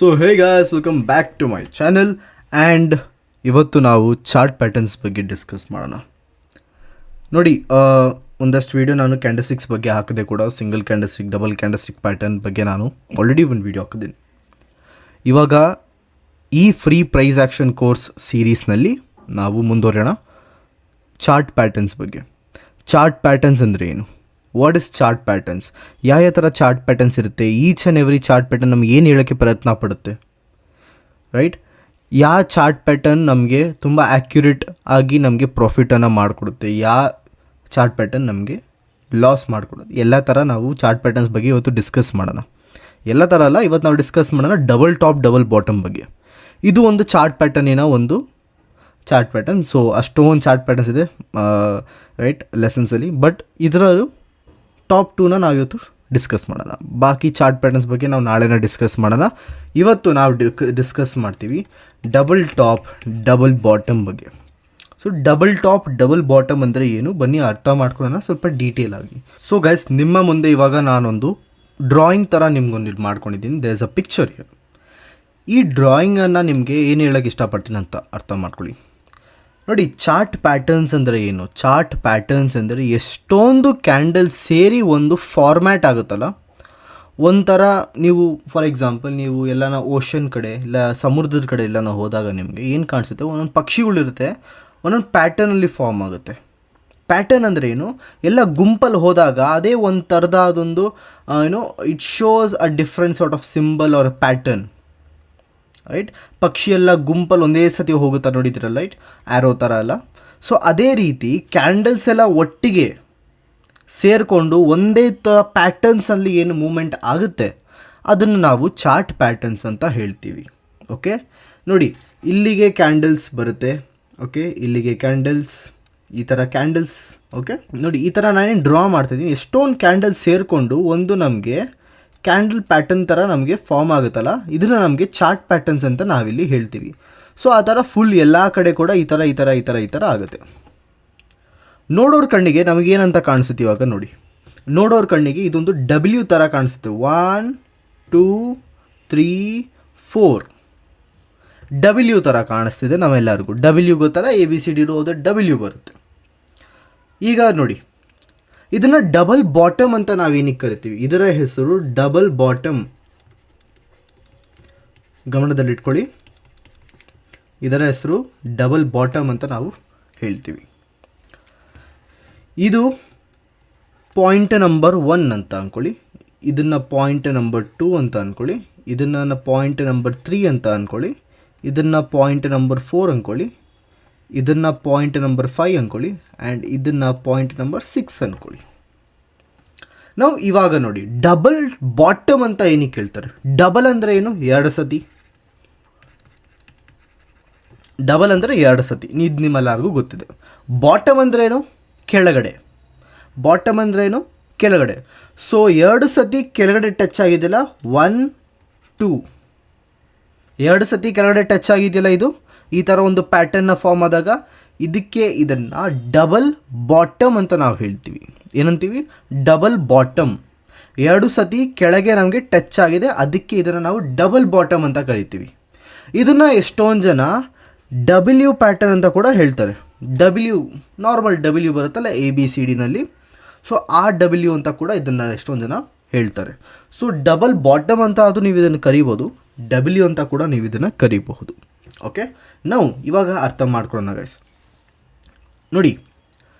So hey guys, welcome back to my channel. And ಇವತ್ತು ನಾವು chart patterns ಬಗ್ಗೆ discuss ಮಾಡೋಣ. ನೋಡಿ, ಒಂದಷ್ಟು ವೀಡಿಯೋ ನಾನು ಕ್ಯಾಂಡಲ್ಸ್ಟಿಕ್ಸ್ ಬಗ್ಗೆ ಹಾಕಿದೆ ಕೂಡ. Single candlestick, double candlestick pattern ಬಗ್ಗೆ ನಾನು ಆಲ್ರೆಡಿ ಒಂದು ವೀಡಿಯೋ ಹಾಕಿದ್ದೀನಿ. ಇವಾಗ ಈ ಫ್ರೀ ಪ್ರೈಸ್ ಆ್ಯಕ್ಷನ್ ಕೋರ್ಸ್ ಸೀರೀಸ್ನಲ್ಲಿ ನಾವು ಮುಂದುವರೆಯೋಣ ಚಾರ್ಟ್ ಪ್ಯಾಟರ್ನ್ಸ್ ಬಗ್ಗೆ. ಚಾರ್ಟ್ ಪ್ಯಾಟರ್ನ್ಸ್ ಅಂದರೆ ಏನು? What is chart patterns? ಯಾವ ಥರ ಚಾರ್ಟ್ ಪ್ಯಾಟರ್ನ್ಸ್ ಇರುತ್ತೆ? Each and every chart pattern ನಮ್ಗೆ ಏನು ಹೇಳೋಕ್ಕೆ ಪ್ರಯತ್ನ ಪಡುತ್ತೆ, ರೈಟ್? ಯಾವ ಚಾರ್ಟ್ ಪ್ಯಾಟರ್ನ್ ನಮಗೆ ತುಂಬ ಆ್ಯಕ್ಯುರೇಟ್ ಆಗಿ ನಮಗೆ ಪ್ರಾಫಿಟನ್ನು ಮಾಡಿಕೊಡುತ್ತೆ, ಯಾವ ಚಾರ್ಟ್ ಪ್ಯಾಟರ್ನ್ ನಮಗೆ ಲಾಸ್ ಮಾಡಿಕೊಡುತ್ತೆ, ಎಲ್ಲ ಥರ ನಾವು ಚಾರ್ಟ್ ಪ್ಯಾಟರ್ನ್ಸ್ ಬಗ್ಗೆ ಇವತ್ತು ಡಿಸ್ಕಸ್ ಮಾಡೋಣ. ಎಲ್ಲ ಥರ ಅಲ್ಲ, ಇವತ್ತು ನಾವು ಡಿಸ್ಕಸ್ ಮಾಡೋಣ ಡಬಲ್ ಟಾಪ್ ಡಬಲ್ ಬಾಟಮ್ ಬಗ್ಗೆ. ಇದು ಒಂದು ಚಾರ್ಟ್ ಪ್ಯಾಟರ್ನಿನ ಒಂದು ಚಾರ್ಟ್ ಪ್ಯಾಟರ್ನ್. ಸೊ ಅಷ್ಟೊಂದು ಚಾರ್ಟ್ ಪ್ಯಾಟರ್ನ್ಸ್ ಇದೆ ರೈಟ್ ಲೆಸನ್ಸಲ್ಲಿ, ಬಟ್ ಇದರ ಟಾಪ್ 2ನ ನಾವು ಇವತ್ತು ಡಿಸ್ಕಸ್ ಮಾಡೋಣ. ಬಾಕಿ ಚಾರ್ಟ್ ಪ್ಯಾಟರ್ನ್ಸ್ ಬಗ್ಗೆ ನಾವು ನಾಳೆನ ಡಿಸ್ಕಸ್ ಮಾಡೋಣ. ಇವತ್ತು ನಾವು ಡಿಸ್ಕಸ್ ಮಾಡ್ತೀವಿ ಡಬಲ್ ಟಾಪ್ ಡಬಲ್ ಬಾಟಮ್ ಬಗ್ಗೆ. So double top double bottom ಅಂದರೆ ಏನು, ಬನ್ನಿ ಅರ್ಥ ಮಾಡ್ಕೊಳ್ಳೋಣ ಸ್ವಲ್ಪ ಡೀಟೇಲ್ ಆಗಿ. ಸೊ ಗೈಸ್, ನಿಮ್ಮ ಮುಂದೆ ಇವಾಗ ನಾನೊಂದು ಡ್ರಾಯಿಂಗ್ ಥರ ನಿಮ್ಗೊಂದು ಮಾಡ್ಕೊಂಡಿದ್ದೀನಿ. There is a picture here. ಈ ಡ್ರಾಯಿಂಗನ್ನು ನಿಮಗೆ ಏನು ಹೇಳೋಕ್ಕೆ ಇಷ್ಟಪಡ್ತೀನಿ ಅಂತ ಅರ್ಥ ಮಾಡ್ಕೊಳ್ಳಿ. ನೋಡಿ, ಚಾರ್ಟ್ ಪ್ಯಾಟರ್ನ್ಸ್ ಅಂದರೆ ಏನು? ಚಾರ್ಟ್ ಪ್ಯಾಟರ್ನ್ಸ್ ಅಂದರೆ ಎಷ್ಟೊಂದು ಕ್ಯಾಂಡಲ್ ಸೇರಿ ಒಂದು ಫಾರ್ಮ್ಯಾಟ್ ಆಗುತ್ತಲ್ಲ, ಒಂಥರ ನೀವು ಫಾರ್ ಎಕ್ಸಾಂಪಲ್ ನೀವು ಎಲ್ಲನ ಓಷನ್ ಕಡೆ ಇಲ್ಲ ಸಮುದ್ರದ ಕಡೆ ಎಲ್ಲನ ಹೋದಾಗ ನಿಮಗೆ ಏನು ಕಾಣಿಸುತ್ತೆ, ಒಂದೊಂದು ಪಕ್ಷಿಗಳಿರುತ್ತೆ, ಒಂದೊಂದು ಪ್ಯಾಟರ್ನಲ್ಲಿ ಫಾರ್ಮ್ ಆಗುತ್ತೆ. ಪ್ಯಾಟರ್ನ್ ಅಂದರೆ ಏನು? ಎಲ್ಲ ಗುಂಪಲ್ಲಿ ಹೋದಾಗ ಅದೇ ಒಂದು ಥರದ ಅದೊಂದು it shows a different sort of symbol or pattern, right? ಪಕ್ಷಿ ಎಲ್ಲ ಗುಂಪಲ್ಲಿ ಒಂದೇ ಸತಿ ಹೋಗುತ್ತಾ ನೋಡಿದ್ದೀರಲ್ಲ, ರೈಟ್? ಆ್ಯರೋ ಥರ ಅಲ್ಲ. ಸೊ ಅದೇ ರೀತಿ ಕ್ಯಾಂಡಲ್ಸ್ ಎಲ್ಲ ಒಟ್ಟಿಗೆ ಸೇರಿಕೊಂಡು ಒಂದೇ ಥರ ಪ್ಯಾಟರ್ನ್ಸಲ್ಲಿ ಏನು ಮೂಮೆಂಟ್ ಆಗುತ್ತೆ ಅದನ್ನು ನಾವು ಚಾರ್ಟ್ ಪ್ಯಾಟರ್ನ್ಸ್ ಅಂತ ಹೇಳ್ತೀವಿ. ಓಕೆ, ನೋಡಿ ಇಲ್ಲಿಗೆ ಕ್ಯಾಂಡಲ್ಸ್ ಬರುತ್ತೆ, ಓಕೆ, ಇಲ್ಲಿಗೆ ಕ್ಯಾಂಡಲ್ಸ್, ಈ ಥರ ಕ್ಯಾಂಡಲ್ಸ್. ಓಕೆ, ನೋಡಿ ಈ ಥರ ನಾನೇನು ಡ್ರಾ ಮಾಡ್ತಾಯಿದ್ದೀನಿ, ಎಷ್ಟೊಂದು ಕ್ಯಾಂಡಲ್ಸ್ ಸೇರಿಕೊಂಡು ಒಂದು ನಮಗೆ ಕ್ಯಾಂಡಲ್ ಪ್ಯಾಟರ್ನ್ ಥರ ನಮಗೆ ಫಾರ್ಮ್ ಆಗುತ್ತಲ್ಲ, ಇದನ್ನು ನಮಗೆ ಚಾರ್ಟ್ ಪ್ಯಾಟರ್ನ್ಸ್ ಅಂತ ನಾವಿಲ್ಲಿ ಹೇಳ್ತೀವಿ. ಸೊ ಆ ಥರ ಫುಲ್ ಎಲ್ಲ ಕಡೆ ಕೂಡ ಈ ಥರ ಆಗುತ್ತೆ. ನೋಡೋರ ಕಣ್ಣಿಗೆ ನಮಗೇನಂತ ಕಾಣಿಸುತ್ತೆ ಇವಾಗ ನೋಡಿ, ನೋಡೋರ ಕಣ್ಣಿಗೆ ಇದೊಂದು ಡಬ್ಲ್ಯೂ ಥರ ಕಾಣಿಸುತ್ತೆ. 1 2 3 4 ಡಬ್ಲ್ಯೂ ಥರ ಕಾಣಿಸ್ತಿದೆ ನಾವೆಲ್ಲರಿಗೂ. ಡಬ್ಲ್ಯೂ ಗೊತ್ತಲ್ಲ, ABCD ಇರೋದು ಡಬ್ಲ್ಯೂ ಬರುತ್ತೆ. ಈಗ ನೋಡಿ, ಇದನ್ನು ಡಬಲ್ ಬಾಟಮ್ ಅಂತ ನಾವೇನಿಗೆ ಕರಿತೀವಿ, ಇದರ ಹೆಸರು ಡಬಲ್ ಬಾಟಮ್. ಗಮನದಲ್ಲಿಟ್ಕೊಳ್ಳಿ, ಇದರ ಹೆಸರು ಡಬಲ್ ಬಾಟಮ್ ಅಂತ ನಾವು ಹೇಳ್ತೀವಿ. ಇದು ಪಾಯಿಂಟ್ ನಂಬರ್ 1 ಅಂತ ಅಂದ್ಕೊಳ್ಳಿ, ಇದನ್ನು ಪಾಯಿಂಟ್ ನಂಬರ್ 2 ಅಂತ ಅಂದ್ಕೊಳ್ಳಿ, ಇದನ್ನು ಪಾಯಿಂಟ್ ನಂಬರ್ 3 ಅಂತ ಅಂದ್ಕೊಳ್ಳಿ, ಇದನ್ನು ಪಾಯಿಂಟ್ ನಂಬರ್ 4 ಅಂದ್ಕೊಳ್ಳಿ, ಇದನ್ನು ಪಾಯಿಂಟ್ ನಂಬರ್ 5 ಅಂದ್ಕೊಳ್ಳಿ, ಆ್ಯಂಡ್ ಇದನ್ನು ಪಾಯಿಂಟ್ ನಂಬರ್ 6 ಅಂದ್ಕೊಳ್ಳಿ. ನಾವು ಇವಾಗ ನೋಡಿ ಡಬಲ್ ಬಾಟಮ್ ಅಂತ ಏನಕ್ಕೆ ಹೇಳ್ತಾರೆ? ಡಬಲ್ ಅಂದರೆ ಏನು? 2 ಸತಿ. ಡಬಲ್ ಅಂದರೆ 2 ಸತಿ, ಇದು ನಿಮ್ಮೆಲ್ಲರಿಗೂ ಗೊತ್ತಿದೆ. ಬಾಟಮ್ ಅಂದರೆ ಏನು? ಕೆಳಗಡೆ. ಬಾಟಮ್ ಅಂದರೆ ಏನು? ಕೆಳಗಡೆ. ಸೊ 2 ಸತಿ ಕೆಳಗಡೆ ಟಚ್ ಆಗಿದೆಯಲ್ಲ, 1 2, 2 ಸತಿ ಕೆಳಗಡೆ ಟಚ್ ಆಗಿದೆಯಲ್ಲ, ಇದು ಈ ಥರ ಒಂದು ಪ್ಯಾಟರ್ನ್ನ ಫಾರ್ಮ್ ಆದಾಗ ಇದಕ್ಕೆ ಇದನ್ನು ಡಬಲ್ ಬಾಟಮ್ ಅಂತ ನಾವು ಹೇಳ್ತೀವಿ. ಏನಂತೀವಿ? Double bottom. 2 ಸತಿ ಕೆಳಗೆ ನಮಗೆ ಟಚ್ ಆಗಿದೆ, ಅದಕ್ಕೆ ಇದನ್ನು ನಾವು ಡಬಲ್ ಬಾಟಮ್ ಅಂತ ಕರಿತೀವಿ. ಇದನ್ನು ಎಷ್ಟೊಂದು ಜನ ಡಬ್ಲ್ಯೂ ಪ್ಯಾಟರ್ನ್ ಅಂತ ಕೂಡ ಹೇಳ್ತಾರೆ. ಡಬ್ಲ್ಯೂ, ನಾರ್ಮಲ್ ಡಬ್ಲ್ಯೂ ಬರುತ್ತಲ್ಲ ABCDನಲ್ಲಿ, ಸೊ ಆ ಡಬ್ಲ್ಯೂ ಅಂತ ಕೂಡ ಇದನ್ನು ಎಷ್ಟೊಂದು ಜನ ಹೇಳ್ತಾರೆ. ಸೊ ಡಬಲ್ ಬಾಟಮ್ ಅಂತ ಅದು ನೀವು ಇದನ್ನು ಕರಿಬೋದು, ಡಬ್ಲ್ಯೂ ಅಂತ ಕೂಡ ನೀವು ಇದನ್ನು ಕರಿಬಹುದು. ಓಕೆ, ನಾವು ಇವಾಗ ಅರ್ಥ ಮಾಡ್ಕೊಳ್ಳೋಣ ಗೈಸ್. ನೋಡಿ,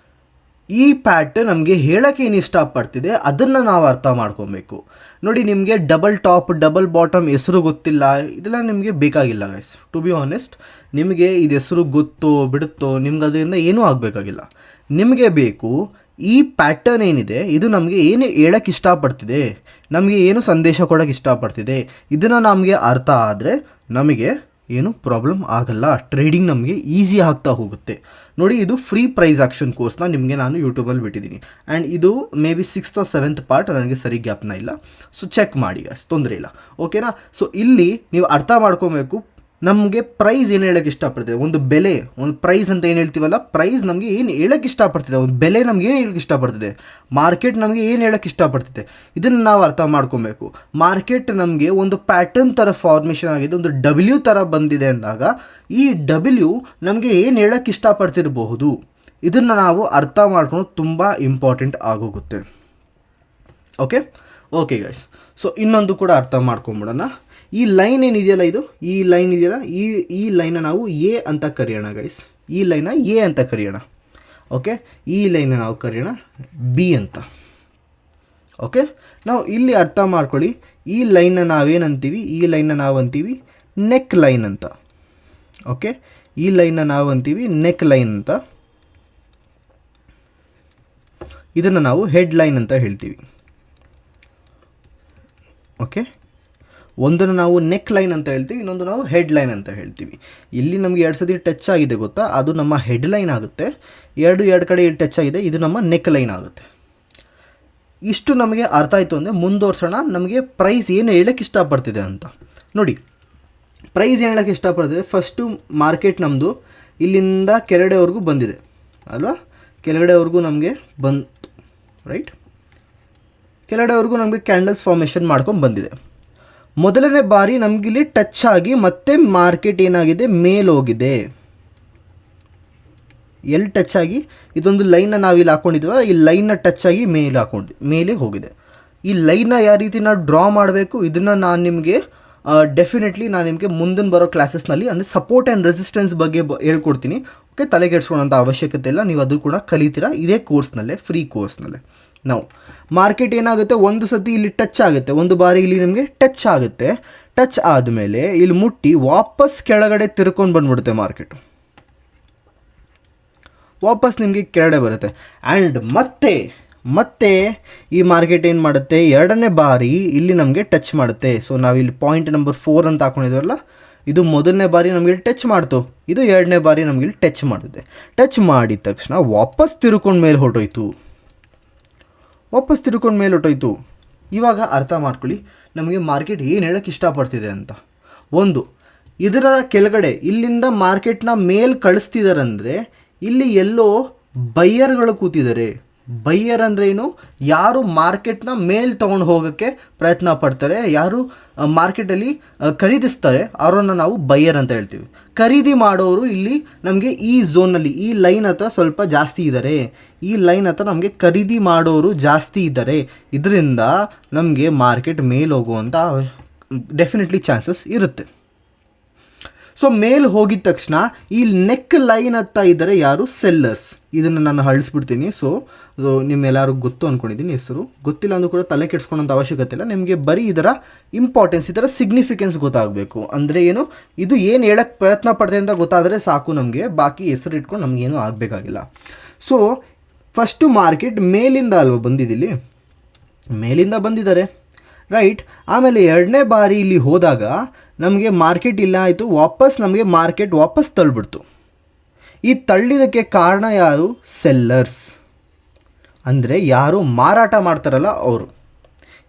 ಈ ಪ್ಯಾಟರ್ನ್ ನಮಗೆ ಹೇಳೋಕ್ಕೆ ಏನು ಇಷ್ಟಪಡ್ತಿದೆ ಅದನ್ನು ನಾವು ಅರ್ಥ ಮಾಡ್ಕೊಬೇಕು. ನೋಡಿ, ನಿಮಗೆ ಡಬಲ್ ಟಾಪ್ ಡಬಲ್ ಬಾಟಮ್ ಹೆಸರು ಗೊತ್ತಿಲ್ಲ, ಇದೆಲ್ಲ ನಿಮಗೆ ಬೇಕಾಗಿಲ್ಲ ಗೈಸ್. ಟು ಬಿ ಆನೆಸ್ಟ್, ನಿಮಗೆ ಇದು ಹೆಸರು ಗೊತ್ತೋ ಬಿಡುತ್ತೋ ನಿಮ್ಗೆ ಅದರಿಂದ ಏನೂ ಆಗಬೇಕಾಗಿಲ್ಲ. ನಿಮಗೆ ಬೇಕು ಈ ಪ್ಯಾಟರ್ನ್ ಏನಿದೆ, ಇದು ನಮಗೆ ಏನು ಹೇಳೋಕ್ಕೆ ಇಷ್ಟಪಡ್ತಿದೆ, ನಮಗೆ ಏನು ಸಂದೇಶ ಕೊಡೋಕ್ಕೆ ಇಷ್ಟಪಡ್ತಿದೆ, ಇದನ್ನು ನಮಗೆ ಅರ್ಥ ಆದರೆ ನಮಗೆ ಏನು ಪ್ರಾಬ್ಲಮ್ ಆಗಲ್ಲ, ಟ್ರೇಡಿಂಗ್ ನಮಗೆ ಈಸಿ ಆಗ್ತಾ ಹೋಗುತ್ತೆ. ನೋಡಿ, ಇದು ಫ್ರೀ ಪ್ರೈಸ್ ಆ್ಯಕ್ಷನ್ ಕೋರ್ಸ್ನ ನಿಮಗೆ ನಾನು ಯೂಟ್ಯೂಬಲ್ಲಿ ಬಿಟ್ಟಿದ್ದೀನಿ, ಆ್ಯಂಡ್ ಇದು may be 6th or 7th part, ನನಗೆ ಸರಿ ಜ್ಞಾಪನ ಇಲ್ಲ. ಸೊ ಚೆಕ್ ಮಾಡಿ, ಅಷ್ಟು ತೊಂದರೆ ಇಲ್ಲ. ಓಕೆನಾ? ಸೊ ಇಲ್ಲಿ ನೀವು ಅರ್ಥ ಮಾಡ್ಕೊಬೇಕು, ನಮಗೆ ಪ್ರೈಸ್ ಏನು ಹೇಳೋಕ್ಕೆ ಇಷ್ಟಪಡ್ತಿದೆ, ಒಂದು ಬೆಲೆ, ಒಂದು ಪ್ರೈಸ್ ಅಂತ ಏನು ಹೇಳ್ತೀವಲ್ಲ, ಪ್ರೈಸ್ ನಮಗೆ ಏನು ಹೇಳೋಕ್ಕೆ ಇಷ್ಟಪಡ್ತಿದೆ, ಒಂದು ಬೆಲೆ ನಮ್ಗೆ ಏನು ಹೇಳೋಕ್ಕೆ ಇಷ್ಟಪಡ್ತಿದೆ, ಮಾರ್ಕೆಟ್ ನಮಗೆ ಏನು ಹೇಳೋಕ್ಕೆ ಇಷ್ಟಪಡ್ತಿದೆ, ಇದನ್ನು ನಾವು ಅರ್ಥ ಮಾಡ್ಕೊಬೇಕು. ಮಾರ್ಕೆಟ್ ನಮಗೆ ಒಂದು ಪ್ಯಾಟರ್ನ್ ಥರ ಫಾರ್ಮೇಷನ್ ಆಗಿದೆ, ಒಂದು ಡಬ್ಲ್ಯೂ ಥರ ಬಂದಿದೆ ಅಂದಾಗ ಈ ಡಬ್ಲ್ಯೂ ನಮಗೆ ಏನು ಹೇಳೋಕ್ಕೆ ಇಷ್ಟಪಡ್ತಿರಬಹುದು, ಇದನ್ನು ನಾವು ಅರ್ಥ ಮಾಡ್ಕೊಂಡು ತುಂಬ ಇಂಪಾರ್ಟೆಂಟ್ ಆಗೋಗುತ್ತೆ. ಓಕೆ ಗೈಸ್, ಸೊ ಇನ್ನೊಂದು ಕೂಡ ಅರ್ಥ ಮಾಡ್ಕೊಂಬಿಡೋಣ. ಈ ಲೈನ್ ಏನಿದೆಯಲ್ಲ, ಈ ಲೈನ್ ಇದೆಯಲ್ಲ, ಈ ಲೈನ ನಾವು ಎ ಅಂತ ಕರೆಯೋಣ ಗೈಸ್. ಈ ಲೈನ ಎ ಅಂತ ಕರೆಯೋಣ. ಓಕೆ, ಈ ಲೈನ ನಾವು ಕರೆಯೋಣ ಬಿ ಅಂತ. ಓಕೆ, ನಾವು ಇಲ್ಲಿ ಅರ್ಥ ಮಾಡ್ಕೊಳ್ಳಿ, ಈ ಲೈನ್ನ ನಾವೇನಂತೀವಿ, ಈ ಲೈನ್ನ ನಾವು ಅಂತೀವಿ ನೆಕ್ ಲೈನ್ ಅಂತ. ಓಕೆ, ಈ ಲೈನ್ನ ನಾವು ಅಂತೀವಿ ನೆಕ್ ಲೈನ್ ಅಂತ. ಇದನ್ನು ನಾವು ಹೆಡ್ ಲೈನ್ ಅಂತ ಹೇಳ್ತೀವಿ. ಓಕೆ, ಒಂದನ್ನು ನಾವು ನೆಕ್ ಲೈನ್ ಅಂತ ಹೇಳ್ತೀವಿ, ಇನ್ನೊಂದು ನಾವು ಹೆಡ್ ಲೈನ್ ಅಂತ ಹೇಳ್ತೀವಿ. ಇಲ್ಲಿ ನಮಗೆ 2 ಸತಿ ಟಚ್ ಆಗಿದೆ ಗೊತ್ತಾ, ಅದು ನಮ್ಮ ಹೆಡ್ ಲೈನ್ ಆಗುತ್ತೆ. ಎರಡು ಕಡೆ ಟಚ್ ಆಗಿದೆ, ಇದು ನಮ್ಮ ನೆಕ್ ಲೈನ್ ಆಗುತ್ತೆ. ಇಷ್ಟು ನಮಗೆ ಅರ್ಥ ಆಯಿತು ಅಂದರೆ ಮುಂದುವರ್ಸೋಣ. ನಮಗೆ ಪ್ರೈಸ್ ಏನು ಹೇಳೋಕ್ಕೆ ಇಷ್ಟಪಡ್ತಿದೆ ಅಂತ ನೋಡಿ. ಪ್ರೈಸ್ ಏನು ಹೇಳೋಕ್ಕೆ ಇಷ್ಟಪಡ್ತಿದೆ, ಫಸ್ಟು ಮಾರ್ಕೆಟ್ ನಮ್ಮದು ಇಲ್ಲಿಂದ ಕೆಳಗಡೆವರೆಗೂ ಬಂದಿದೆ ಅಲ್ವಾ, ಕೆಳಗಡೆವರೆಗೂ ನಮಗೆ ಬಂತು ರೈಟ್, ಕೆಳಗಡೆವರೆಗೂ ನಮಗೆ ಕ್ಯಾಂಡಲ್ಸ್ ಫಾರ್ಮೇಷನ್ ಮಾಡ್ಕೊಂಡು ಬಂದಿದೆ. ಮೊದಲನೇ ಬಾರಿ ನಮಗಿಲ್ಲಿ ಟಚ್ ಆಗಿ ಮತ್ತೆ ಮಾರ್ಕೆಟ್ ಏನಾಗಿದೆ, ಮೇಲೋಗಿದೆ. ಎಲ್ಲಿ ಟಚ್ ಆಗಿ, ಇದೊಂದು ಲೈನ್ನ ನಾವಿಲ್ಲಿ ಹಾಕ್ಕೊಂಡಿದ್ವ, ಈ ಲೈನ್ನ ಟಚ್ ಆಗಿ ಮೇಲೆ ಹೋಗಿದೆ. ಈ ಲೈನ್ನ ಯಾವ ರೀತಿ ನಾವು ಡ್ರಾ ಮಾಡಬೇಕು, ಇದನ್ನು ನಾನು ನಿಮಗೆ ಡೆಫಿನೆಟ್ಲಿ ನಾನು ನಿಮಗೆ ಮುಂದಿನ ಬರೋ ಕ್ಲಾಸಸ್ನಲ್ಲಿ ಅಂದರೆ ಸಪೋರ್ಟ್ ಆ್ಯಂಡ್ ರೆಸಿಸ್ಟೆನ್ಸ್ ಬಗ್ಗೆ ಹೇಳ್ಕೊಡ್ತೀನಿ. ಓಕೆ, ತಲೆ ಕೆಡಿಸ್ಕೊಳ್ಳೋಂಥ ಅವಶ್ಯಕತೆ ಇಲ್ಲ, ನೀವು ಅದು ಕೂಡ ಕಲಿತೀರಾ ಇದೇ ಕೋರ್ಸ್ನಲ್ಲೇ, ಫ್ರೀ ಕೋರ್ಸ್ನಲ್ಲೇ. ನಾವು ಮಾರ್ಕೆಟ್ ಏನಾಗುತ್ತೆ, ಒಂದು ಸತಿ ಇಲ್ಲಿ ಟಚ್ ಆಗುತ್ತೆ, ಒಂದು ಬಾರಿ ಇಲ್ಲಿ ನಮಗೆ ಟಚ್ ಆಗುತ್ತೆ. ಟಚ್ ಆದಮೇಲೆ ಇಲ್ಲಿ ಮುಟ್ಟಿ ವಾಪಸ್ ಕೆಳಗಡೆ ತಿರ್ಕೊಂಡು ಬಂದ್ಬಿಡುತ್ತೆ ಮಾರ್ಕೆಟ್, ವಾಪಸ್ ನಿಮಗೆ ಕೆಳಗಡೆ ಬರುತ್ತೆ. ಆ್ಯಂಡ್ ಮತ್ತೆ ಈ ಮಾರ್ಕೆಟ್ ಏನು ಮಾಡುತ್ತೆ, ಎರಡನೇ ಬಾರಿ ಇಲ್ಲಿ ನಮಗೆ ಟಚ್ ಮಾಡುತ್ತೆ. ಸೊ ನಾವಿಲ್ಲಿ ಪಾಯಿಂಟ್ ನಂಬರ್ 4 ಅಂತ ಹಾಕೊಂಡಿದ್ದೀವಲ್ಲ, ಇದು ಮೊದಲನೇ ಬಾರಿ ನಮಗೆ ಟಚ್ ಮಾಡ್ತು, ಇದು ಎರಡನೇ ಬಾರಿ ನಮಗೆ ಇಲ್ಲಿ ಟಚ್ ಮಾಡುತ್ತೆ. ಟಚ್ ಮಾಡಿದ ತಕ್ಷಣ ವಾಪಸ್ ತಿರ್ಕೊಂಡು ಮೇಲೆ ಹೊರಟೋಯ್ತು. ಇವಾಗ ಅರ್ಥ ಮಾಡ್ಕೊಳ್ಳಿ ನಮಗೆ ಮಾರ್ಕೆಟ್ ಏನು ಹೇಳೋಕ್ಕೆ ಇಷ್ಟಪಡ್ತಿದೆ ಅಂತ. ಒಂದು, ಇದರ ಕೆಳಗಡೆ ಇಲ್ಲಿಂದ ಮಾರ್ಕೆಟ್ನ ಮೇಲ್ ಕಳಿಸ್ತಿದಾರಂದರೆ ಇಲ್ಲಿ ಎಲ್ಲೋ ಬೈಯರ್ಗಳು ಕೂತಿದ್ದಾರೆ. ಬೈಯರ್ ಅಂದರೆ ಏನು, ಯಾರು ಮಾರ್ಕೆಟ್ನ ಮೇಲ್ ತೊಗೊಂಡು ಹೋಗೋಕ್ಕೆ ಪ್ರಯತ್ನ ಪಡ್ತಾರೆ, ಯಾರು ಮಾರ್ಕೆಟಲ್ಲಿ ಖರೀದಿಸ್ತಾರೆ ಅವರನ್ನು ನಾವು ಬೈಯರ್ ಅಂತ ಹೇಳ್ತೀವಿ. ಖರೀದಿ ಮಾಡೋರು ಇಲ್ಲಿ ನಮಗೆ ಈ ಝೋನಲ್ಲಿ ಈ ಲೈನ್ ಹತ್ರ ಸ್ವಲ್ಪ ಜಾಸ್ತಿ ಇದ್ದಾರೆ, ಈ ಲೈನ್ ಹತ್ರ ನಮಗೆ ಖರೀದಿ ಮಾಡೋರು ಜಾಸ್ತಿ ಇದ್ದಾರೆ. ಇದರಿಂದ ನಮಗೆ ಮಾರ್ಕೆಟ್ ಮೇಲೆ ಹೋಗುವಂಥ ಡೆಫಿನೆಟ್ಲಿ ಚಾನ್ಸಸ್ ಇರುತ್ತೆ. ಸೊ ಮೇಲೆ ಹೋಗಿದ ತಕ್ಷಣ ಈ ನೆಕ್ ಲೈನ್ ಹತ್ತ ಇದ್ದಾರೆ ಯಾರು, ಸೆಲ್ಲರ್ಸ್. ಇದನ್ನು ನಾನು ಅಳಿಸ್ಬಿಡ್ತೀನಿ. ಸೊ ನಿಮ್ಮೆಲ್ಲರಿಗೂ ಗೊತ್ತು ಅಂದ್ಕೊಂಡಿದ್ದೀನಿ, ಹೆಸರು ಗೊತ್ತಿಲ್ಲ ಅಂದರೂ ಕೂಡ ತಲೆ ಕೆಡಿಸ್ಕೊಳ್ಳೋಂಥ ಅವಶ್ಯಕತೆ ಇಲ್ಲ. ನಿಮಗೆ ಬರೀ ಇದರ ಇಂಪಾರ್ಟೆನ್ಸ್, ಇದರ ಸಿಗ್ನಿಫಿಕೆನ್ಸ್ ಗೊತ್ತಾಗಬೇಕು. ಅಂದರೆ ಏನು, ಇದು ಏನು ಹೇಳೋಕ್ಕೆ ಪ್ರಯತ್ನ ಪಡ್ತದೆ ಅಂತ ಗೊತ್ತಾದರೆ ಸಾಕು ನಮಗೆ, ಬಾಕಿ ಹೆಸರು ಇಟ್ಕೊಂಡು ನಮಗೇನು ಆಗಬೇಕಾಗಿಲ್ಲ. ಸೊ ಫಸ್ಟು ಮಾರ್ಕೆಟ್ ಮೇಲಿಂದ ಅಲ್ವ ಬಂದಿದ್ದಿಲ್ಲಿ, ಮೇಲಿಂದ ಬಂದಿದ್ದಾರೆ ರೈಟ್. ಆಮೇಲೆ ಎರಡನೇ ಬಾರಿ ಇಲ್ಲಿ ಹೋದಾಗ ನಮಗೆ ಮಾರ್ಕೆಟ್ ಇಲ್ಲ ಆಯಿತು, ನಮಗೆ ಮಾರ್ಕೆಟ್ ವಾಪಸ್ ತಳ್ಳಿಬಿಡ್ತು. ಈ ತಳ್ಳಿದಕ್ಕೆ ಕಾರಣ ಯಾರು, ಸೆಲ್ಲರ್ಸ್. ಅಂದರೆ ಯಾರು ಮಾರಾಟ ಮಾಡ್ತಾರಲ್ಲ ಅವರು,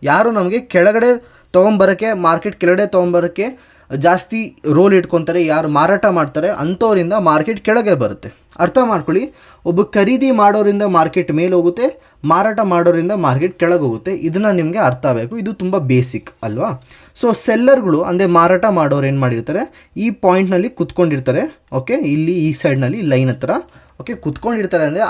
ಯಾರು ನಮಗೆ ಕೆಳಗಡೆ ತೊಗೊಂಬರೋಕ್ಕೆ, ಮಾರ್ಕೆಟ್ ಕೆಳಗಡೆ ತೊಗೊಂಬರೋಕ್ಕೆ ಜಾಸ್ತಿ ರೋಲ್ ಇಟ್ಕೊತಾರೆ, ಯಾರು ಮಾರಾಟ ಮಾಡ್ತಾರೆ ಅಂಥವರಿಂದ ಮಾರ್ಕೆಟ್ ಕೆಳಗೆ ಬರುತ್ತೆ. ಅರ್ಥ ಮಾಡ್ಕೊಳ್ಳಿ, ಒಬ್ಬ ಖರೀದಿ ಮಾಡೋರಿಂದ ಮಾರ್ಕೆಟ್ ಮೇಲೆ ಹೋಗುತ್ತೆ, ಮಾರಾಟ ಮಾಡೋರಿಂದ ಮಾರ್ಕೆಟ್ ಕೆಳಗೆ ಹೋಗುತ್ತೆ. ಇದನ್ನು ನಿಮಗೆ ಅರ್ಥ ಆಗಬೇಕು, ಇದು ತುಂಬ ಬೇಸಿಕ್ ಅಲ್ವಾ. ಸೊ ಸೆಲ್ಲರ್ಗಳು ಅಂದರೆ ಮಾರಾಟ ಮಾಡೋರು ಏನು ಮಾಡಿರ್ತಾರೆ, ಈ ಪಾಯಿಂಟ್ನಲ್ಲಿ ಕುತ್ಕೊಂಡಿರ್ತಾರೆ. ಓಕೆ, ಇಲ್ಲಿ ಈ ಸೈಡ್ನಲ್ಲಿ ಲೈನ್ ಹತ್ರ ಓಕೆ ಕುತ್ಕೊಂಡಿರ್ತಾರೆ. ಅಂದರೆ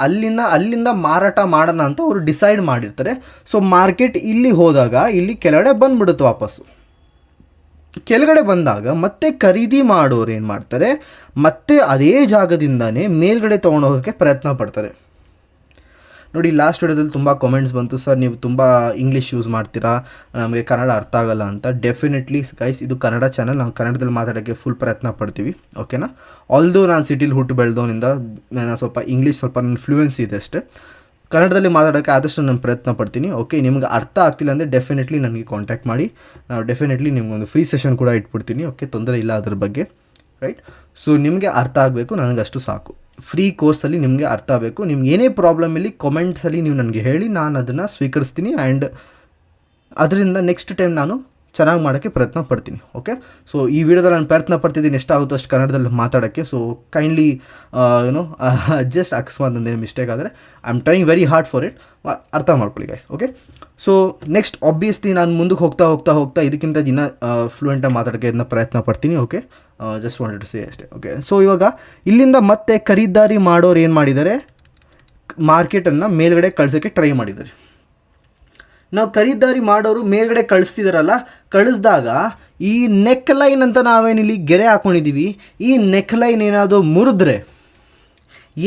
ಅಲ್ಲಿಂದ ಮಾರಾಟ ಮಾಡೋಣ ಅಂತ ಅವರು ಡಿಸೈಡ್ ಮಾಡಿರ್ತಾರೆ. ಸೊ ಮಾರ್ಕೆಟ್ ಇಲ್ಲಿ ಹೋದಾಗ ಇಲ್ಲಿ ಕೆಳಗಡೆ ಬಂದುಬಿಡುತ್ತೆ. ವಾಪಸ್ಸು ಕೆಳಗಡೆ ಬಂದಾಗ ಮತ್ತೆ ಖರೀದಿ ಮಾಡೋರು ಏನು ಮಾಡ್ತಾರೆ, ಮತ್ತೆ ಅದೇ ಜಾಗದಿಂದನೇ ಮೇಲ್ಗಡೆ ತೊಗೊಂಡು ಹೋಗೋಕ್ಕೆ ಪ್ರಯತ್ನ ಪಡ್ತಾರೆ. ನೋಡಿ, ಲಾಸ್ಟ್ ವಿಡಿಯೋದಲ್ಲಿ ತುಂಬ ಕಾಮೆಂಟ್ಸ್ ಬಂತು, ಸರ್ ನೀವು ತುಂಬ ಇಂಗ್ಲೀಷ್ ಯೂಸ್ ಮಾಡ್ತೀರಾ, ನಮಗೆ ಕನ್ನಡ ಅರ್ಥ ಆಗಲ್ಲ ಅಂತ. ಡೆಫಿನೆಟ್ಲಿ ಗೈಸ್, ಇದು ಕನ್ನಡ ಚಾನಲ್, ನಾವು ಕನ್ನಡದಲ್ಲಿ ಮಾತಾಡೋಕ್ಕೆ ಫುಲ್ ಪ್ರಯತ್ನ ಪಡ್ತೀವಿ. ಓಕೆನಾ. ಆಲ್ದೋ ನಾನು ಸಿಟಿಲಿ ಹುಟ್ಟು ಬೆಳೆದವನಿಂದ ಸ್ವಲ್ಪ ಇಂಗ್ಲೀಷ್ ಸ್ವಲ್ಪ ನನ್ನ ಫ್ಲೂಯೆನ್ಸಿ ಇದೆ ಅಷ್ಟೇ. ಕನ್ನಡದಲ್ಲಿ ಮಾತಾಡೋಕ್ಕೆ ಆದಷ್ಟು ನಾನು ಪ್ರಯತ್ನ ಪಡ್ತೀನಿ. ಓಕೆ, ನಿಮ್ಗೆ ಅರ್ಥ ಆಗ್ತಿಲ್ಲ ಅಂದರೆ ಡೆಫಿನೆಟ್ಲಿ ನನಗೆ ಕಾಂಟ್ಯಾಕ್ಟ್ ಮಾಡಿ, ನಾವು ಡೆಫಿನೆಟ್ಲಿ ನಿಮ್ಗೊಂದು ಫ್ರೀ ಸೆಷನ್ ಕೂಡ ಇಟ್ಬಿಡ್ತೀನಿ. ಓಕೆ, ತೊಂದರೆ ಇಲ್ಲ ಅದ್ರ ಬಗ್ಗೆ ರೈಟ್. ಸೊ ನಿಮಗೆ ಅರ್ಥ ಆಗಬೇಕು, ನನಗಷ್ಟು ಸಾಕು. ಫ್ರೀ ಕೋರ್ಸಲ್ಲಿ ನಿಮಗೆ ಅರ್ಥ ಆಗಬೇಕು. ನಿಮ್ಗೆ ಏನೇ ಪ್ರಾಬ್ಲಮ್ ಇಲ್ಲಿ ಕಾಮೆಂಟ್ಸಲ್ಲಿ ನೀವು ನನಗೆ ಹೇಳಿ, ನಾನು ಅದನ್ನು ಸ್ವೀಕರಿಸ್ತೀನಿ. ಆ್ಯಂಡ್ ಅದರಿಂದ ನೆಕ್ಸ್ಟ್ ಟೈಮ್ ನಾನು ಚೆನ್ನಾಗಿ ಮಾಡೋಕ್ಕೆ ಪ್ರಯತ್ನ ಪಡ್ತೀನಿ. ಓಕೆ, ಸೊ ಈ ವಿಡಿಯೋದಲ್ಲಿ ನಾನು ಪ್ರಯತ್ನ ಪಡ್ತಿದ್ದೀನಿ ಎಷ್ಟಾಗುತ್ತೋ ಅಷ್ಟು ಕನ್ನಡದಲ್ಲಿ ಮಾತಾಡೋಕ್ಕೆ. ಸೊ ಕೈಂಡ್ಲಿ ಜಸ್ಟ್ ಅಕಸ್ಮಾತ್ ಒಂದೇನು ಮಿಸ್ಟೇಕ್ ಆದರೆ I am trying very hard for it, ಅರ್ಥ ಮಾಡ್ಕೊಳ್ಳಿ guys. Okay, so next obviously ನಾನು ಮುಂದಕ್ಕೆ ಹೋಗ್ತಾ ಇದಕ್ಕಿಂತ ದಿನ ಫ್ಲೂಯೆಂಟಾಗಿ ಮಾತಾಡೋಕ್ಕೆ ಇದನ್ನ ಪ್ರಯತ್ನ ಪಡ್ತೀನಿ. Okay, just wanted to say ಅಷ್ಟೇ. ಓಕೆ, ಸೊ ಇವಾಗ ಇಲ್ಲಿಂದ ಮತ್ತೆ ಖರೀದಾರಿ ಮಾಡೋರು ಏನು ಮಾಡಿದ್ದಾರೆ, ಮಾರ್ಕೆಟನ್ನು ಮೇಲ್ಗಡೆ ಕಳ್ಸೋಕ್ಕೆ ಟ್ರೈ ಮಾಡಿದ್ದಾರೆ. ನಾವು ಖರೀದಾರಿ ಮಾಡೋರು ಮೇಲ್ಗಡೆ ಕಳಿಸ್ತಿದಾರಲ್ಲ, ಕಳಿಸ್ದಾಗ ಈ ನೆಕ್ ಲೈನ್ ಅಂತ ನಾವೇನಿಲ್ಲಿ ಗೆರೆ ಹಾಕ್ಕೊಂಡಿದ್ದೀವಿ, ಈ ನೆಕ್ ಲೈನ್ ಏನಾದರೂ ಮುರಿದ್ರೆ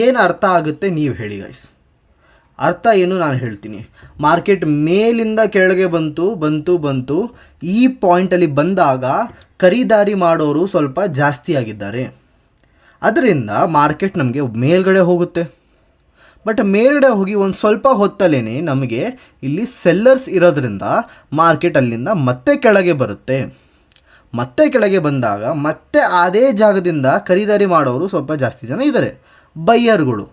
ಏನು ಅರ್ಥ ಆಗುತ್ತೆ ನೀವು ಹೇಳಿ ಗೈಸ್. ಅರ್ಥ ಏನು ನಾನು ಹೇಳ್ತೀನಿ. ಮಾರ್ಕೆಟ್ ಮೇಲಿಂದ ಕೆಳಗೆ ಬಂತು ಈ ಪಾಯಿಂಟಲ್ಲಿ ಬಂದಾಗ ಖರೀದಾರಿ ಮಾಡೋರು ಸ್ವಲ್ಪ ಜಾಸ್ತಿ ಆಗಿದ್ದಾರೆ. ಅದರಿಂದ ಮಾರ್ಕೆಟ್ ನಮಗೆ ಮೇಲ್ಗಡೆ ಹೋಗುತ್ತೆ. ಬಟ್ ಮೇಲ್ಗಡೆ ಹೋಗಿ ಒಂದು ಸ್ವಲ್ಪ ಹೊತ್ತಲ್ಲೇ ನಮಗೆ ಇಲ್ಲಿ ಸೆಲ್ಲರ್ಸ್ ಇರೋದ್ರಿಂದ ಮಾರ್ಕೆಟ್ ಅಲ್ಲಿಂದ ಮತ್ತೆ ಕೆಳಗೆ ಬರುತ್ತೆ. ಮತ್ತೆ ಕೆಳಗೆ ಬಂದಾಗ ಮತ್ತೆ ಅದೇ ಜಾಗದಿಂದ ಖರೀದಾರಿ ಮಾಡೋರು ಸ್ವಲ್ಪ ಜಾಸ್ತಿ ಜನ ಇದ್ದಾರೆ. ಬೈಯರ್ಗಳು,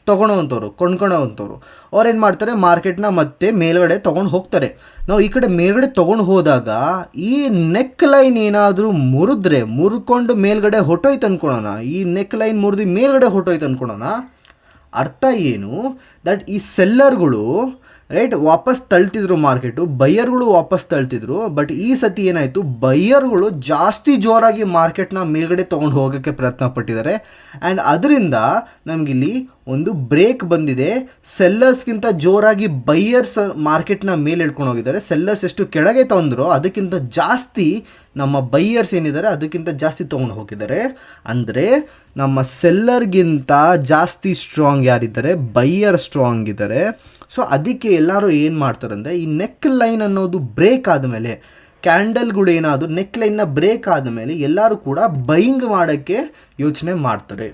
ತೊಗೊಳೋವಂಥವ್ರು, ಕೊಂಡ್ಕೊಳ್ಳೋವಂಥವ್ರು, ಅವ್ರೇನು ಮಾಡ್ತಾರೆ, ಮಾರ್ಕೆಟ್ನ ಮತ್ತೆ ಮೇಲ್ಗಡೆ ತೊಗೊಂಡು ಹೋಗ್ತಾರೆ. ನಾವು ಈ ಕಡೆ ಮೇಲ್ಗಡೆ ತೊಗೊಂಡು ಹೋದಾಗ ಈ ನೆಕ್ ಲೈನ್ ಏನಾದರೂ ಮುರಿಕೊಂಡು ಮೇಲ್ಗಡೆ ಹೊಟ್ಟೋಯ್ತು ಅಂದ್ಕೊಳೋಣ, ಈ ನೆಕ್ ಲೈನ್ ಮುರಿದು ಮೇಲ್ಗಡೆ ಹೊಟ್ಟೋಯ್ತು ಅಂದ್ಕೊಳೋಣ. ಅರ್ಥ ಏನು, ದಟ್ ಈ ಸೆಲ್ಲರ್ಗಳು ರೈಟ್ ವಾಪಸ್ ತಳ್ತಿದ್ರು ಮಾರ್ಕೆಟು, ಬೈಯರ್ಗಳು ವಾಪಸ್ ತಳ್ತಿದ್ರು. ಬಟ್ ಈ ಸತಿ ಏನಾಯಿತು, ಬೈಯರ್ಗಳು ಜಾಸ್ತಿ ಜೋರಾಗಿ ಮಾರ್ಕೆಟ್ನ ಮೇಲ್ಗಡೆ ತೊಗೊಂಡು ಹೋಗೋಕ್ಕೆ ಪ್ರಯತ್ನ ಪಟ್ಟಿದ್ದಾರೆ. ಆ್ಯಂಡ್ ಅದರಿಂದ ನಮಗಿಲ್ಲಿ ಒಂದು ಬ್ರೇಕ್ ಬಂದಿದೆ. ಸೆಲ್ಲರ್ಸ್ಗಿಂತ ಜೋರಾಗಿ ಬೈಯರ್ಸ್ ಮಾರ್ಕೆಟ್ನ ಮೇಲೆ ಎಳ್ಕೊಂಡು ಹೋಗಿದ್ದಾರೆ. ಸೆಲ್ಲರ್ಸ್ ಎಷ್ಟು ಕೆಳಗೆ ತಂದರೋ ಅದಕ್ಕಿಂತ ಜಾಸ್ತಿ ನಮ್ಮ ಬೈಯರ್ಸ್ ಏನಿದ್ದಾರೆ ಅದಕ್ಕಿಂತ ಜಾಸ್ತಿ ತೊಗೊಂಡು ಹೋಗಿದ್ದಾರೆ. ಅಂದರೆ ನಮ್ಮ ಸೆಲ್ಲರ್ಗಿಂತ ಜಾಸ್ತಿ ಸ್ಟ್ರಾಂಗ್ ಯಾರಿದ್ದಾರೆ, ಬೈಯರ್ ಸ್ಟ್ರಾಂಗ್ ಇದ್ದಾರೆ. ಸೊ ಅದಕ್ಕೆ ಎಲ್ಲರೂ ಏನು ಮಾಡ್ತಾರೆ ಅಂದರೆ, ಈ ನೆಕ್ ಲೈನ್ ಅನ್ನೋದು ಬ್ರೇಕ್ ಆದಮೇಲೆ, ಕ್ಯಾಂಡಲ್ಗಳು ಏನಾದರೂ ನೆಕ್ ಲೈನ್ನ ಬ್ರೇಕ್ ಆದಮೇಲೆ ಎಲ್ಲರೂ ಕೂಡ ಬೈಯಿಂಗ್ ಮಾಡೋಕ್ಕೆ ಯೋಚನೆ ಮಾಡ್ತಾರೆ.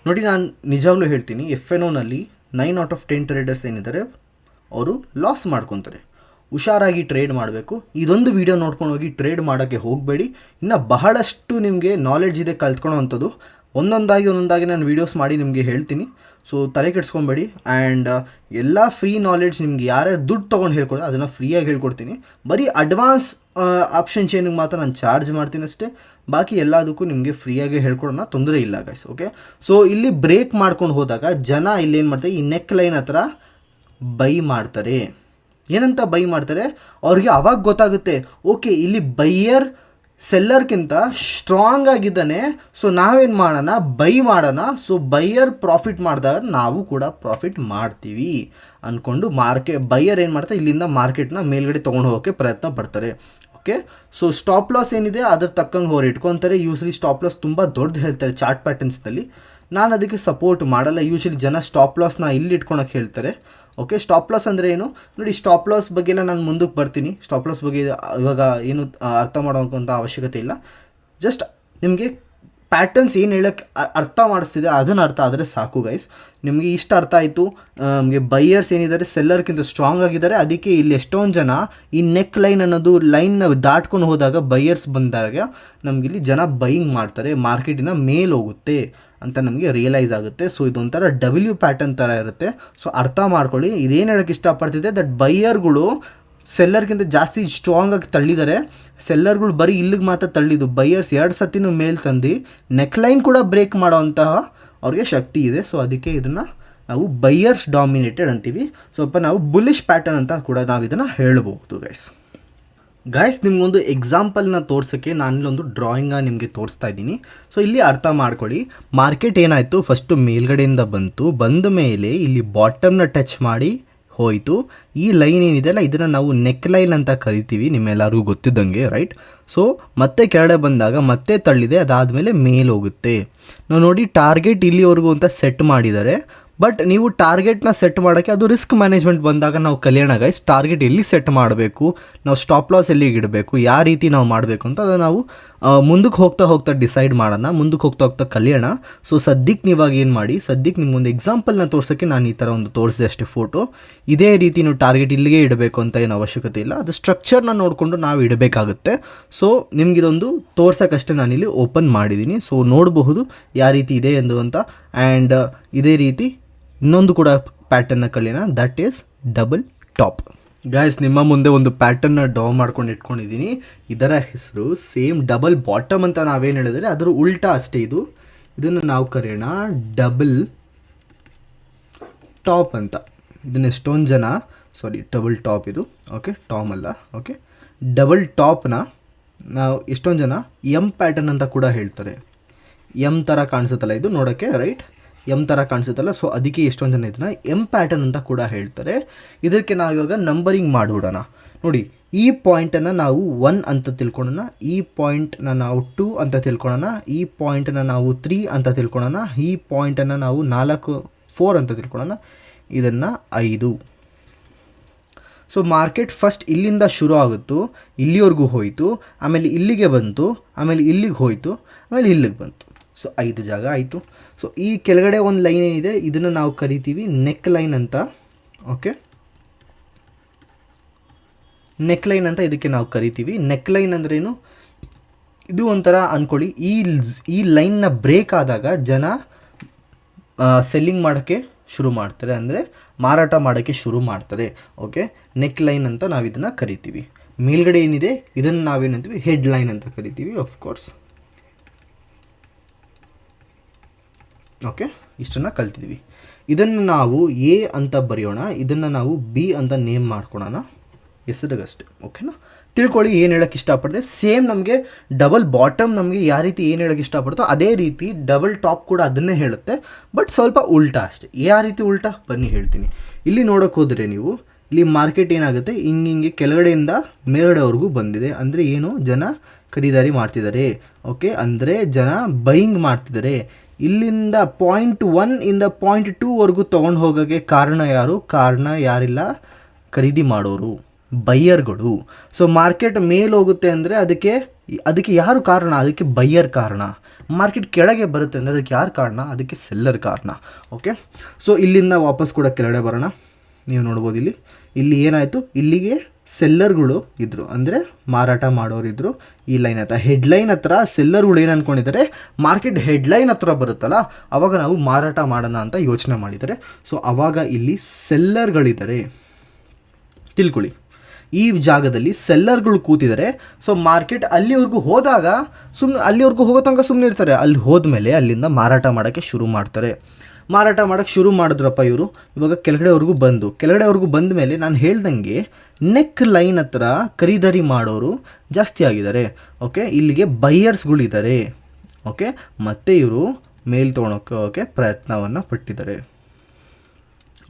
ನೋಡಿ, ನಾನು ನಿಜವಾಗ್ಲೂ ಹೇಳ್ತೀನಿ, FNOನಲ್ಲಿ 9 out of 10 ಟ್ರೇಡರ್ಸ್ ಏನಿದ್ದಾರೆ ಅವರು ಲಾಸ್ ಮಾಡ್ಕೊತಾರೆ. ಹುಷಾರಾಗಿ ಟ್ರೇಡ್ ಮಾಡಬೇಕು. ಇದೊಂದು ವಿಡಿಯೋ ನೋಡ್ಕೊಂಡು ಹೋಗಿ ಟ್ರೇಡ್ ಮಾಡೋಕ್ಕೆ ಹೋಗಬೇಡಿ. ಇನ್ನು ಬಹಳಷ್ಟು ನಿಮಗೆ ನಾಲೆಡ್ಜ್ ಇದೆ ಕಲ್ತ್ಕೊಳ್ಳೋ ಅಂಥದ್ದು. ಒಂದೊಂದಾಗಿ ನಾನು ವೀಡಿಯೋಸ್ ಮಾಡಿ ನಿಮಗೆ ಹೇಳ್ತೀನಿ. ಸೊ ತಲೆ ಕೆಡಿಸ್ಕೊಬೇಡಿ. ಆ್ಯಂಡ್ ಎಲ್ಲ ಫ್ರೀ ನಾಲೆಡ್ಜ್ ನಿಮ್ಗೆ ಯಾರ್ಯಾರು ದುಡ್ಡು ತೊಗೊಂಡು ಹೇಳ್ಕೊಡೋದು ಅದನ್ನು ಫ್ರೀಯಾಗಿ ಹೇಳ್ಕೊಡ್ತೀನಿ. ಬರೀ ಅಡ್ವಾನ್ಸ್ ಆಪ್ಷನ್ ಚೇನಿಗೆ ಮಾತ್ರ ನಾನು ಚಾರ್ಜ್ ಮಾಡ್ತೀನಿ ಅಷ್ಟೇ. ಬಾಕಿ ಎಲ್ಲದಕ್ಕೂ ನಿಮಗೆ ಫ್ರೀಯಾಗಿ ಹೇಳ್ಕೊಡೋಣ, ತೊಂದರೆ ಇಲ್ಲ ಗೈಸ್. ಓಕೆ, ಸೊ ಇಲ್ಲಿ ಬ್ರೇಕ್ ಮಾಡ್ಕೊಂಡು ಹೋದಾಗ ಜನ ಇಲ್ಲೇನು ಮಾಡ್ತಾರೆ, ಈ ನೆಕ್ ಲೈನ್ ಹತ್ರ ಬೈ ಮಾಡ್ತಾರೆ. ಏನಂತ ಬೈ ಮಾಡ್ತಾರೆ, ಅವ್ರಿಗೆ ಅವಾಗ ಗೊತ್ತಾಗುತ್ತೆ, ಓಕೆ ಇಲ್ಲಿ ಬೈಯರ್ ಸೆಲ್ಲರ್ಗಿಂತ ಸ್ಟ್ರಾಂಗ್ ಆಗಿದ್ದಾನೆ, ಸೊ ನಾವೇನು ಮಾಡೋಣ, ಬೈ ಮಾಡೋಣ. ಸೊ ಬೈಯರ್ ಪ್ರಾಫಿಟ್ ಮಾಡಿದಾಗ ನಾವು ಕೂಡ ಪ್ರಾಫಿಟ್ ಮಾಡ್ತೀವಿ ಅಂದ್ಕೊಂಡು ಬೈಯರ್ ಏನು ಮಾಡ್ತಾರೆ, ಇಲ್ಲಿಂದ ಮಾರ್ಕೆಟ್ನ ಮೇಲ್ಗಡೆ ತೊಗೊಂಡು ಹೋಗೋಕ್ಕೆ ಪ್ರಯತ್ನ ಪಡ್ತಾರೆ. ಓಕೆ, ಸೊ ಸ್ಟಾಪ್ ಲಾಸ್ ಏನಿದೆ ಅದ್ರ ತಕ್ಕಂಗೆ ಅವ್ರು ಇಟ್ಕೊತಾರೆ. ಯೂಶ್ವಲಿ ಸ್ಟಾಪ್ ಲಾಸ್ ತುಂಬ ದೊಡ್ಡದು ಹೇಳ್ತಾರೆ ಚಾರ್ಟ್ ಪ್ಯಾಟರ್ನ್ಸ್ನಲ್ಲಿ. ನಾನು ಅದಕ್ಕೆ ಸಪೋರ್ಟ್ ಮಾಡಲ್ಲ. ಯೂಶ್ವಲಿ ಜನ ಸ್ಟಾಪ್ ಲಾಸ್ನ ಇಲ್ಲಿ ಇಟ್ಕೊಳಕ್ಕೆ ಹೇಳ್ತಾರೆ. ಓಕೆ, ಸ್ಟಾಪ್ ಲಾಸ್ ಅಂದರೆ ಏನು ನೋಡಿ, ಸ್ಟಾಪ್ ಲಾಸ್ ಬಗ್ಗೆ ಎಲ್ಲ ನಾನು ಮುಂದಕ್ಕೆ ಬರ್ತೀನಿ. ಸ್ಟಾಪ್ ಲಾಸ್ ಬಗ್ಗೆ ಇವಾಗ ಏನು ಅರ್ಥ ಮಾಡೋಕ್ಕಂಥ ಅವಶ್ಯಕತೆ ಇಲ್ಲ. ಜಸ್ಟ್ ನಿಮಗೆ ಪ್ಯಾಟರ್ನ್ಸ್ ಏನು ಹೇಳೋಕ್ಕೆ ಅರ್ಥ ಮಾಡಿಸ್ತಿದೆ ಅದನ್ನು ಅರ್ಥ ಆದರೆ ಸಾಕು ಗೈಸ್. ನಿಮಗೆ ಇಷ್ಟ ಅರ್ಥ ಆಯಿತು. ನಮಗೆ ಬೈಯರ್ಸ್ ಏನಿದ್ದಾರೆ ಸೆಲ್ಲರ್ಗಿಂತ ಸ್ಟ್ರಾಂಗ್ ಆಗಿದ್ದಾರೆ. ಅದಕ್ಕೆ ಇಲ್ಲಿ ಎಷ್ಟೊಂದು ಜನ ಈ ನೆಕ್ ಲೈನ್ ಅನ್ನೋದು ಲೈನ್ನ ದಾಟ್ಕೊಂಡು ಹೋದಾಗ ಬೈಯರ್ಸ್ ಬಂದಾಗ ನಮಗಿಲ್ಲಿ ಜನ ಬೈಯಿಂಗ್ ಮಾಡ್ತಾರೆ, ಮಾರ್ಕೆಟಿನ ಮೇಲೆ ಹೋಗುತ್ತೆ ಅಂತ ನಮಗೆ ರಿಯಲೈಸ್ ಆಗುತ್ತೆ. ಸೊ ಇದೊಂಥರ W ಪ್ಯಾಟರ್ನ್ ಥರ ಇರುತ್ತೆ. ಸೊ ಅರ್ಥ ಮಾಡ್ಕೊಳ್ಳಿ. ಇದೇನು ಹೇಳೋಕ್ಕೆ ಇಷ್ಟಪಡ್ತಿದೆ, ದಟ್ ಬೈಯರ್ಗಳು ಸೆಲ್ಲರ್ಗಿಂತ ಜಾಸ್ತಿ ಸ್ಟ್ರಾಂಗಾಗಿ ತಳ್ಳಿದ್ದಾರೆ. ಸೆಲ್ಲರ್ಗಳು ಬರೀ ಇಲ್ಲಿಗೆ ಮಾತ್ರ ತಳ್ಳಿದ್ದು, ಬೈಯರ್ಸ್ 2 ಸತಿನೂ ಮೇಲೆ ತಂದು ನೆಕ್ ಲೈನ್ ಕೂಡ ಬ್ರೇಕ್ ಮಾಡೋವಂತಹ ಅವ್ರಿಗೆ ಶಕ್ತಿ ಇದೆ. ಸೊ ಅದಕ್ಕೆ ಇದನ್ನು ನಾವು ಬೈಯರ್ಸ್ ಡಾಮಿನೇಟೆಡ್ ಅಂತೀವಿ. ಸ್ವಲ್ಪ ನಾವು ಬುಲ್ಲಿಶ್ ಪ್ಯಾಟರ್ನ್ ಅಂತ ಕೂಡ ನಾವು ಇದನ್ನು ಹೇಳ್ಬೋದು ಗೈಸ್. ನಿಮಗೊಂದು ಎಕ್ಸಾಂಪಲ್ನ ತೋರ್ಸೋಕ್ಕೆ ನಾನಿಲ್ಲೊಂದು ಡ್ರಾಯಿಂಗ ನಿಮಗೆ ತೋರಿಸ್ತಾ ಇದ್ದೀನಿ. ಸೊ ಇಲ್ಲಿ ಅರ್ಥ ಮಾಡ್ಕೊಳ್ಳಿ. ಮಾರ್ಕೆಟ್ ಏನಾಯಿತು, ಫಸ್ಟು ಮೇಲ್ಗಡೆಯಿಂದ ಬಂದ ಮೇಲೆ ಇಲ್ಲಿ ಬಾಟಮ್ನ ಟಚ್ ಮಾಡಿ ಹೋಯಿತು. ಈ ಲೈನ್ ಏನಿದೆ ಅಲ್ಲ ಇದನ್ನು ನಾವು ನೆಕ್ ಲೈನ್ ಅಂತ ಕರಿತೀವಿ, ನಿಮ್ಮೆಲ್ಲರಿಗೂ ಗೊತ್ತಿದ್ದಂಗೆ ರೈಟ್. ಸೊ ಮತ್ತೆ ಕೆಳಗಡೆ ಬಂದಾಗ ಮತ್ತೆ ತಳ್ಳಿದೆ, ಅದಾದಮೇಲೆ ಮೇಲೆ ಹೋಗುತ್ತೆ. ನಾವು ನೋಡಿ ಟಾರ್ಗೆಟ್ ಇಲ್ಲಿವರೆಗೂ ಅಂತ ಸೆಟ್ ಮಾಡಿದ್ದಾರೆ. ಬಟ್ ನೀವು ಟಾರ್ಗೆಟ್ನ ಸೆಟ್ ಮಾಡೋಕ್ಕೆ ಅದು ರಿಸ್ಕ್ ಮ್ಯಾನೇಜ್ಮೆಂಟ್ ಬಂದಾಗ ನಾವು ಕಲಿಯೋಣ ಗೈಸ್. ಟಾರ್ಗೆಟ್ ಎಲ್ಲಿ ಸೆಟ್ ಮಾಡಬೇಕು, ನಾವು ಸ್ಟಾಪ್ ಲಾಸ್ ಎಲ್ಲಿಗೆ ಇಡಬೇಕು, ಯಾವ ರೀತಿ ನಾವು ಮಾಡಬೇಕು ಅಂತ ಅದು ನಾವು ಮುಂದಕ್ಕೆ ಹೋಗ್ತಾ ಡಿಸೈಡ್ ಮಾಡೋಣ, ಮುಂದಕ್ಕೆ ಹೋಗ್ತಾ ಕಲಿಯೋಣ. ಸೊ ಸದ್ಯಕ್ಕೆ ನೀವಾಗ ಏನು ಮಾಡಿ, ಸದ್ಯಕ್ಕೆ ನಿಮ್ಗೊಂದು ಎಕ್ಸಾಂಪಲ್ನ ತೋರ್ಸೋಕ್ಕೆ ನಾನು ಈ ಥರ ಒಂದು ತೋರಿಸಿದೆ ಅಷ್ಟೇ ಫೋಟೋ. ಇದೇ ರೀತಿ ನೀವು ಟಾರ್ಗೆಟ್ ಇಲ್ಲಿಗೆ ಇಡಬೇಕು ಅಂತ ಏನು ಅವಶ್ಯಕತೆ ಇಲ್ಲ, ಅದು ಸ್ಟ್ರಕ್ಚರ್ನ ನೋಡಿಕೊಂಡು ನಾವು ಇಡಬೇಕಾಗುತ್ತೆ. ಸೊ ನಿಮಗಿದೊಂದು ತೋರ್ಸೋಕ್ಕಷ್ಟೇ ನಾನಿಲ್ಲಿ ಓಪನ್ ಮಾಡಿದ್ದೀನಿ. ಸೊ ನೋಡಬಹುದು ಯಾವ ರೀತಿ ಇದೆ ಎಂದು ಅಂತ. ಆ್ಯಂಡ್ ಇದೇ ರೀತಿ ಇನ್ನೊಂದು ಕೂಡ ಪ್ಯಾಟರ್ನ ಕಲಿಯೋಣ, that is double top. Guys, ನಿಮ್ಮ ಮುಂದೆ ಒಂದು ಪ್ಯಾಟರ್ನ ಡ್ರಾ ಮಾಡ್ಕೊಂಡು ಇಟ್ಕೊಂಡಿದ್ದೀನಿ. ಇದರ ಹೆಸರು ಸೇಮ್ ಡಬಲ್ ಬಾಟಮ್ ಅಂತ ನಾವೇನು ಹೇಳಿದ್ರೆ ಅದರ ಉಲ್ಟಾ ಅಷ್ಟೇ. ಇದನ್ನು ನಾವು ಕರೆಯೋಣ ಡಬಲ್ ಟಾಪ್ ಅಂತ. ಇದನ್ನು ಎಷ್ಟೊಂದು ಜನ ಡಬಲ್ ಟಾಪ್ ಇದು, ಓಕೆ, ಟಾಮ್ ಅಲ್ಲ, ಓಕೆ, ಡಬಲ್ ಟಾಪ್ನ ನಾವು ಎಷ್ಟೊಂದು ಜನ ಎಮ್ ಪ್ಯಾಟರ್ನ್ ಅಂತ ಕೂಡ ಹೇಳ್ತಾರೆ. ಎಮ್ ಥರ ಕಾಣಿಸುತ್ತಲ್ಲ ಇದು ನೋಡೋಕ್ಕೆ, ರೈಟ್, ಎಮ್ ಥರ ಕಾಣಿಸುತ್ತಲ್ಲ, ಸೊ ಅದಕ್ಕೆ ಎಷ್ಟೊಂದು ಜನ ಇದನ್ನು ಎಮ್ ಪ್ಯಾಟರ್ನ್ ಅಂತ ಕೂಡ ಹೇಳ್ತಾರೆ. ಇದಕ್ಕೆ ನಾವು ಇವಾಗ ನಂಬರಿಂಗ್ ಮಾಡಿಬಿಡೋಣ. ನೋಡಿ, ಈ ಪಾಯಿಂಟನ್ನು ನಾವು 1 ಅಂತ ತಿಳ್ಕೊಳ್ಳೋಣ, ಈ ಪಾಯಿಂಟನ್ನ ನಾವು 2 ಅಂತ ತಿಳ್ಕೊಳ್ಳೋಣ, ಈ ಪಾಯಿಂಟನ್ನು ನಾವು 3 ಅಂತ ತಿಳ್ಕೊಳ್ಳೋಣ, ಈ ಪಾಯಿಂಟನ್ನು ನಾವು 4 ಅಂತ ತಿಳ್ಕೊಳ್ಳೋಣ, ಇದನ್ನು 5. ಸೊ ಮಾರ್ಕೆಟ್ ಫಸ್ಟ್ ಇಲ್ಲಿಂದ ಶುರು ಆಗುತ್ತು, ಇಲ್ಲಿವರೆಗೂ ಹೋಯಿತು, ಆಮೇಲೆ ಇಲ್ಲಿಗೆ ಬಂತು, ಆಮೇಲೆ ಇಲ್ಲಿಗೆ ಹೋಯಿತು, ಆಮೇಲೆ ಇಲ್ಲಿಗೆ ಬಂತು. ಸೊ 5 ಜಾಗ ಆಯಿತು. ಸೊ ಈ ಕೆಳಗಡೆ ಒಂದು ಲೈನ್ ಏನಿದೆ ಇದನ್ನು ನಾವು ಕರಿತೀವಿ ನೆಕ್ ಲೈನ್ ಅಂತ. ಓಕೆ, ನೆಕ್ ಲೈನ್ ಅಂತ ಇದಕ್ಕೆ ನಾವು ಕರಿತೀವಿ. ನೆಕ್ ಲೈನ್ ಅಂದ್ರೇನು? ಇದು ಒಂಥರ ಅಂದ್ಕೊಳ್ಳಿ, ಈ ಲೈನ್ನ ಬ್ರೇಕ್ ಆದಾಗ ಜನ ಸೆಲ್ಲಿಂಗ್ ಮಾಡೋಕ್ಕೆ ಶುರು ಮಾಡ್ತಾರೆ, ಅಂದರೆ ಮಾರಾಟ ಮಾಡೋಕ್ಕೆ ಶುರು ಮಾಡ್ತಾರೆ. ಓಕೆ, ನೆಕ್ ಲೈನ್ ಅಂತ ನಾವು ಇದನ್ನು ಕರಿತೀವಿ. ಮೇಲ್ಗಡೆ ಏನಿದೆ ಇದನ್ನು ನಾವೇನಂತೀವಿ ಹೆಡ್ ಲೈನ್ ಅಂತ ಕರಿತೀವಿ, ಆಫ್ಕೋರ್ಸ್. ಓಕೆ, ಇಷ್ಟನ್ನು ಕಲ್ತಿದ್ವಿ. ಇದನ್ನು ನಾವು ಎ ಅಂತ ಬರೆಯೋಣ, ಇದನ್ನು ನಾವು ಬಿ ಅಂತ ನೇಮ್ ಮಾಡ್ಕೊಳೋಣ ಹೆಸರಿಗಷ್ಟೆ. ಓಕೆನಾ? ತಿಳ್ಕೊಳ್ಳಿ ಏನು ಹೇಳೋಕ್ಕೆ ಇಷ್ಟಪಡಿದೆ. ಸೇಮ್ ನಮಗೆ ಡಬಲ್ ಬಾಟಮ್ ನಮಗೆ ಯಾವ ರೀತಿ ಏನು ಹೇಳೋಕ್ಕೆ ಇಷ್ಟಪಡ್ತೋ ಅದೇ ರೀತಿ ಡಬಲ್ ಟಾಪ್ ಕೂಡ ಅದನ್ನೇ ಹೇಳುತ್ತೆ, ಬಟ್ ಸ್ವಲ್ಪ ಉಲ್ಟಾ ಅಷ್ಟೇ. ಯಾವ ರೀತಿ ಉಲ್ಟಾ ಬನ್ನಿ ಹೇಳ್ತೀನಿ. ಇಲ್ಲಿ ನೋಡೋಕೆ ಹೋದರೆ ನೀವು, ಇಲ್ಲಿ ಮಾರ್ಕೆಟ್ ಏನಾಗುತ್ತೆ, ಹಿಂಗೆ ಕೆಳಗಡೆಯಿಂದ ಮೇಲ್ಗಡೆವರೆಗೂ ಬಂದಿದೆ. ಅಂದರೆ ಏನು, ಜನ ಖರೀದಾರಿ ಮಾಡ್ತಿದ್ದಾರೆ. ಓಕೆ, ಅಂದರೆ ಜನ ಬೈಯಿಂಗ್ ಮಾಡ್ತಿದ್ದಾರೆ. ಇಲ್ಲಿಂದ ಪಾಯಿಂಟ್ 1 ಇಂದ ಪಾಯಿಂಟ್ 2ವರೆಗೂ ತೊಗೊಂಡು ಹೋಗೋಕ್ಕೆ ಕಾರಣ ಯಾರು? ಕಾರಣ ಯಾರಿಲ್ಲ, ಖರೀದಿ ಮಾಡೋರು, ಬೈಯರ್ಗಳು. ಸೊ ಮಾರ್ಕೆಟ್ ಮೇಲೆ ಹೋಗುತ್ತೆ ಅಂದರೆ ಅದಕ್ಕೆ ಯಾರು ಕಾರಣ? ಅದಕ್ಕೆ ಬೈಯರ್ ಕಾರಣ. ಮಾರ್ಕೆಟ್ ಕೆಳಗೆ ಬರುತ್ತೆ ಅಂದರೆ ಅದಕ್ಕೆ ಯಾರು ಕಾರಣ? ಅದಕ್ಕೆ ಸೆಲ್ಲರ್ ಕಾರಣ. ಓಕೆ, ಸೊ ಇಲ್ಲಿಂದ ವಾಪಸ್ ಕೂಡ ಕೆಳಗಡೆ ಬರೋಣ. ನೀವು ನೋಡ್ಬೋದು ಇಲ್ಲಿ ಏನಾಯಿತು, ಇಲ್ಲಿಗೆ ಸೆಲ್ಲರ್ಗಳು ಇದ್ದರು, ಅಂದರೆ ಮಾರಾಟ ಮಾಡೋರಿದ್ದರು. ಈ ಲೈನ್ ಹತ್ರ, ಹೆಡ್ಲೈನ್ ಹತ್ರ ಸೆಲ್ಲರ್ಗಳು ಏನು ಅಂದ್ಕೊಂಡಿದ್ದಾರೆ, ಮಾರ್ಕೆಟ್ ಹೆಡ್ಲೈನ್ ಹತ್ರ ಬರುತ್ತಲ್ಲ ಆವಾಗ ನಾವು ಮಾರಾಟ ಮಾಡೋಣ ಅಂತ ಯೋಚನೆ ಮಾಡಿದ್ದಾರೆ. ಸೊ ಆವಾಗ ಇಲ್ಲಿ ಸೆಲ್ಲರ್ಗಳಿದ್ದಾರೆ, ತಿಳ್ಕೊಳ್ಳಿ. ಈ ಜಾಗದಲ್ಲಿ ಸೆಲ್ಲರ್ಗಳು ಕೂತಿದ್ದಾರೆ. ಸೊ ಮಾರ್ಕೆಟ್ ಅಲ್ಲಿವರೆಗೂ ಹೋದಾಗ ಅಲ್ಲಿವರೆಗೂ ಹೋಗೋ ತನಕ ಸುಮ್ಮನೆ ಇರ್ತಾರೆ. ಅಲ್ಲಿ ಹೋದ್ಮೇಲೆ ಅಲ್ಲಿಂದ ಮಾರಾಟ ಮಾಡೋಕ್ಕೆ ಶುರು ಮಾಡ್ತಾರೆ. ಮಾರಾಟ ಮಾಡೋಕ್ಕೆ ಶುರು ಮಾಡಿದ್ರಪ್ಪ ಇವರು. ಇವಾಗ ಕೆಳಗಡೆವರೆಗೂ ಬಂದ ಮೇಲೆ ನಾನು ಹೇಳ್ದಂಗೆ ನೆಕ್ ಲೈನ್ ಹತ್ರ ಖರೀದಾರಿ ಮಾಡೋರು ಜಾಸ್ತಿ ಆಗಿದ್ದಾರೆ. ಓಕೆ, ಇಲ್ಲಿಗೆ ಬೈಯರ್ಸ್ಗಳಿದ್ದಾರೆ. ಓಕೆ, ಮತ್ತು ಇವರು ಮೇಲ್ ತೊಗೊಳೋಕ್ಕೆ ಪ್ರಯತ್ನವನ್ನು ಪಟ್ಟಿದ್ದಾರೆ.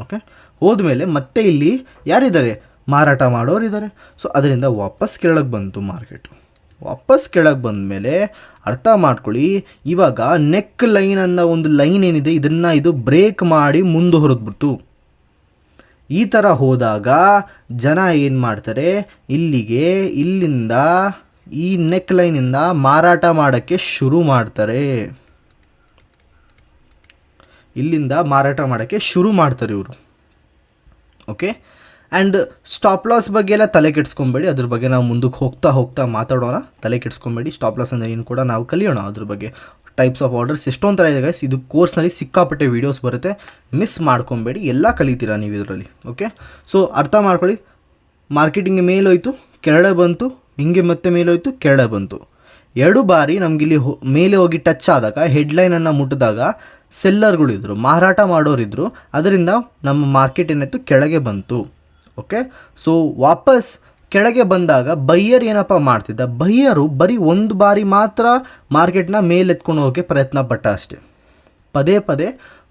ಓಕೆ, ಹೋದ್ಮೇಲೆ ಮತ್ತೆ ಇಲ್ಲಿ ಯಾರಿದ್ದಾರೆ, ಮಾರಾಟ ಮಾಡೋರಿದ್ದಾರೆ. ಸೊ ಅದರಿಂದ ವಾಪಸ್ ಕೆಳಗೆ ಬಂತು ಮಾರ್ಕೆಟು. ವಾಪಸ್ ಕೆಳಗೆ ಬಂದ ಮೇಲೆ ಅರ್ಥ ಮಾಡ್ಕೊಳ್ಳಿ, ಇವಾಗ ನೆಕ್ ಲೈನ್ ಅನ್ನೋ ಒಂದು ಲೈನ್ ಏನಿದೆ ಇದು ಬ್ರೇಕ್ ಮಾಡಿ ಮುಂದೆ ಹೊರದ್ಬಿಟ್ಟು. ಈ ಥರ ಹೋದಾಗ ಜನ ಏನು ಮಾಡ್ತಾರೆ, ಇಲ್ಲಿಂದ ಈ ನೆಕ್ ಲೈನಿಂದ ಮಾರಾಟ ಮಾಡೋಕ್ಕೆ ಶುರು ಮಾಡ್ತಾರೆ. ಇಲ್ಲಿಂದ ಮಾರಾಟ ಮಾಡೋಕ್ಕೆ ಶುರು ಮಾಡ್ತಾರೆ ಇವರು. ಓಕೆ, ಆ್ಯಂಡ್ ಸ್ಟಾಪ್ ಲಾಸ್ ಬಗ್ಗೆ ಎಲ್ಲ ತಲೆ ಕೆಡಿಸ್ಕೊಬೇಡಿ, ಅದ್ರ ಬಗ್ಗೆ ನಾವು ಮುಂದಕ್ಕೆ ಹೋಗ್ತಾ ಮಾತಾಡೋಣ. ತಲೆ ಕೆಡಿಸ್ಕೊಬೇಡಿ. ಸ್ಟಾಪ್ ಲಾಸ್ ಅಂದರೆ ಏನು ಕೂಡ ನಾವು ಕಲಿಯೋಣ. ಅದ್ರ ಬಗ್ಗೆ ಟೈಪ್ಸ್ ಆಫ್ ಆರ್ಡರ್ಸ್ ಎಷ್ಟೊಂದು ಥರ ಇದೆ ಗೈಸ್. ಇದು ಕೋರ್ಸ್ನಲ್ಲಿ ಸಿಕ್ಕಾಪಟ್ಟೆ ವೀಡಿಯೋಸ್ ಬರುತ್ತೆ, ಮಿಸ್ ಮಾಡ್ಕೊಬೇಡಿ, ಎಲ್ಲ ಕಲಿತೀರಾ ನೀವು ಇದರಲ್ಲಿ. ಓಕೆ, ಸೊ ಅರ್ಥ ಮಾಡ್ಕೊಳ್ಳಿ. ಮಾರ್ಕೆಟಿಂಗ್ ಮೇಲೋಯ್ತು, ಕೆಳಗಡೆ ಬಂತು, ಹಿಂಗೆ ಮತ್ತೆ ಮೇಲೋಯ್ತು, ಕೆಳಗಡೆ ಬಂತು. 2 ಬಾರಿ ನಮಗಿಲ್ಲಿ ಮೇಲೆ ಹೋಗಿ ಟಚ್ ಆದಾಗ, ಹೆಡ್ಲೈನನ್ನು ಮುಟ್ಟಿದಾಗ ಸೆಲ್ಲರ್ಗಳಿದ್ರು, ಮಾರಾಟ ಮಾಡೋರಿದ್ರು. ಅದರಿಂದ ನಮ್ಮ ಮಾರ್ಕೆಟ್ ಏನಾಯಿತು, ಕೆಳಗೆ ಬಂತು. ಓಕೆ, ಸೊ ವಾಪಸ್ ಕೆಳಗೆ ಬಂದಾಗ ಬೈಯರ್ ಏನಪ್ಪ ಮಾಡ್ತಿದ್ದ, ಬೈಯರು ಬರೀ 1 ಬಾರಿ ಮಾತ್ರ ಮಾರ್ಕೆಟ್ನ ಮೇಲೆತ್ಕೊಂಡು ಹೋಗೋಕ್ಕೆ ಪ್ರಯತ್ನ ಪಟ್ಟ ಅಷ್ಟೆ. ಪದೇ